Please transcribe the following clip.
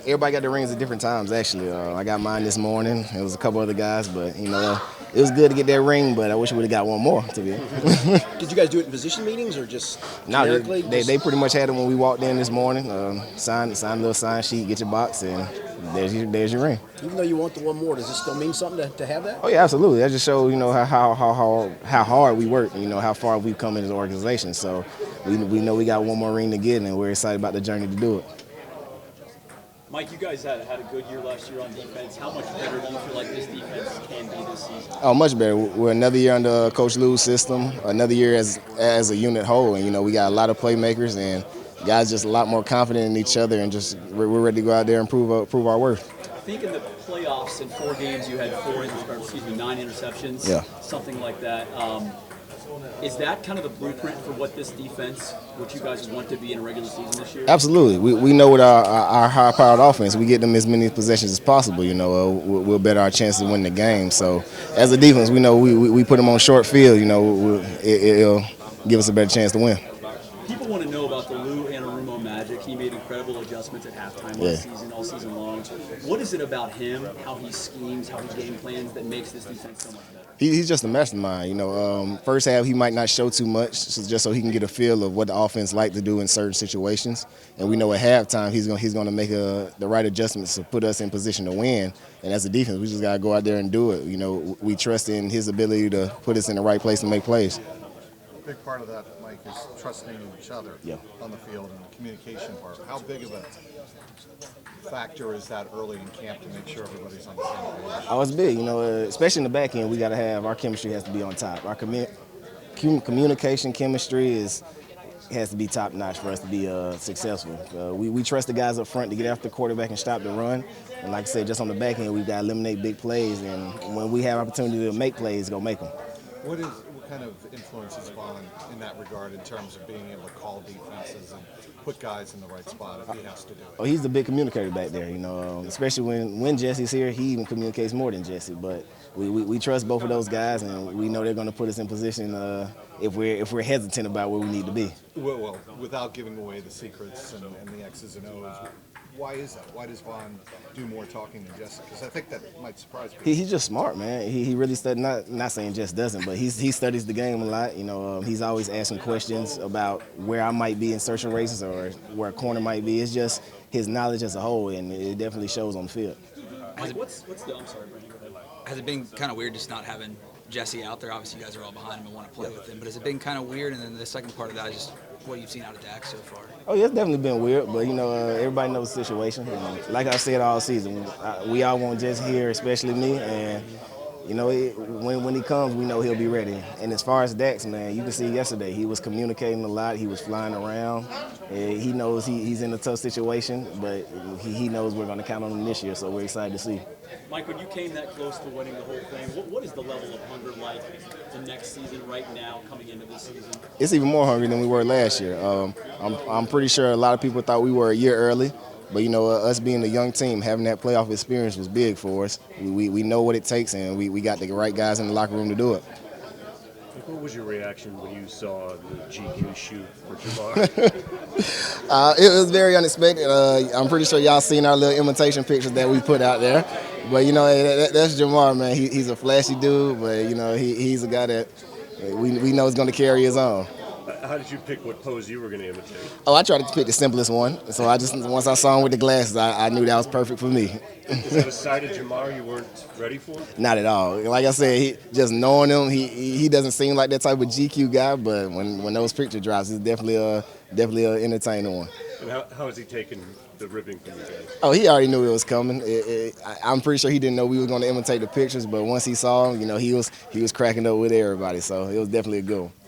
Everybody got their rings at different times, actually. I got mine this morning. It was a couple other guys, but, it was good to get that ring, but I wish we would have got one more, to be. Did you guys do it in position meetings or just No, generically? they pretty much had it when we walked in this morning. Sign a little sign sheet, get your box, and there's your ring. Even though you want the one more, does this still mean something to have that? Oh yeah, absolutely. That just shows how hard we work. How far we've come in as an organization. So we know we got one more ring to get, and we're excited about the journey to do it. Mike, you guys had a good year last year on defense. How much better do you feel like this defense can be this season? Oh, much better. We're another year under Coach Lou's system, another year as a unit whole, and we got a lot of playmakers and guys just a lot more confident in each other, and just we're ready to go out there and prove our worth. I think in the playoffs, in 4 games, you had 9 interceptions, yeah, something like that. Is that kind of the blueprint for what this defense, what you guys want to be in a regular season this year? Absolutely. We know with our high-powered offense, we get them as many possessions as possible. We'll better our chances of winning the game. So as a defense, we know we put them on short field. It'll give us a better chance to win. People want to know about the Lou Anarumo magic. He made incredible adjustments at halftime last season, all season long. What is it about him, how he schemes, how he game plans that makes this defense so much better? He's just a mastermind. First half he might not show too much, just so he can get a feel of what the offense like to do in certain situations. And we know at halftime he's going to make the right adjustments to put us in position to win. And as a defense, we just got to go out there and do it. We trust in his ability to put us in the right place and make plays. A big part of that, Mike, is trusting each other on the field and the communication part. How big of a factor is that early in camp to make sure everybody's on the same page? Oh, it's big. Especially in the back end, we got to have our chemistry has to be on top. Our communication chemistry has to be top notch for us to be successful. We trust the guys up front to get after the quarterback and stop the run. And like I said, just on the back end, we've got to eliminate big plays. And when we have opportunity to make plays, go make them. What kind of influence is Vaughn in that regard in terms of being able to call defenses and put guys in the right spot if he has to do it? Oh, he's the big communicator back there, especially when Jesse's here, he even communicates more than Jesse. But we trust both of those guys, and we know they're going to put us in position if we're hesitant about where we need to be. Well, without giving away the secrets and the X's and O's, why is that? Why does Vaughn do more talking than Jesse? Because I think that might surprise people. He's just smart, man. He really studies, not saying Jess doesn't, but he studies the game a lot. He's always asking questions about where I might be in certain races or where a corner might be. It's just his knowledge as a whole, and it definitely shows on the field. I'm sorry, Brandon, go ahead. Has it been kind of weird just not having Jesse out there? Obviously, you guys are all behind him and want to play with him, but has it been kind of weird? And then the second part of that is just what you've seen out of Dak so far. Oh, yeah, it's definitely been weird, but, everybody knows the situation. And like I said all season, we all want Jesse here, especially me, and, when he comes, we know he'll be ready. And as far as Dax, man, you can see yesterday, he was communicating a lot, he was flying around. He knows he's in a tough situation, but he knows we're going to count on him this year, so we're excited to see. Mike, when you came that close to winning the whole thing, what is the level of hunger like the next season right now coming into this season? It's even more hungry than we were last year. I'm pretty sure a lot of people thought we were a year early, but us being a young team, having that playoff experience was big for us. We know what it takes, and we got the right guys in the locker room to do it. What was your reaction when you saw the GQ shoot for Jamar? It was very unexpected. I'm pretty sure y'all seen our little imitation pictures that we put out there. But, that's Jamar, man. He's a flashy dude, but, he's a guy that we know is going to carry his own. How did you pick what pose you were going to imitate? Oh, I tried to pick the simplest one. So once I saw him with the glasses, I knew that was perfect for me. Is that a side of Jamar you weren't ready for? Not at all. Like I said, just knowing him, he doesn't seem like that type of GQ guy, but when those picture drops, it's definitely an entertaining one. And how has he taken the ribbing from you guys? Oh, he already knew it was coming. I'm pretty sure he didn't know we were going to imitate the pictures, but once he saw him, he was cracking up with everybody, so it was definitely a good one.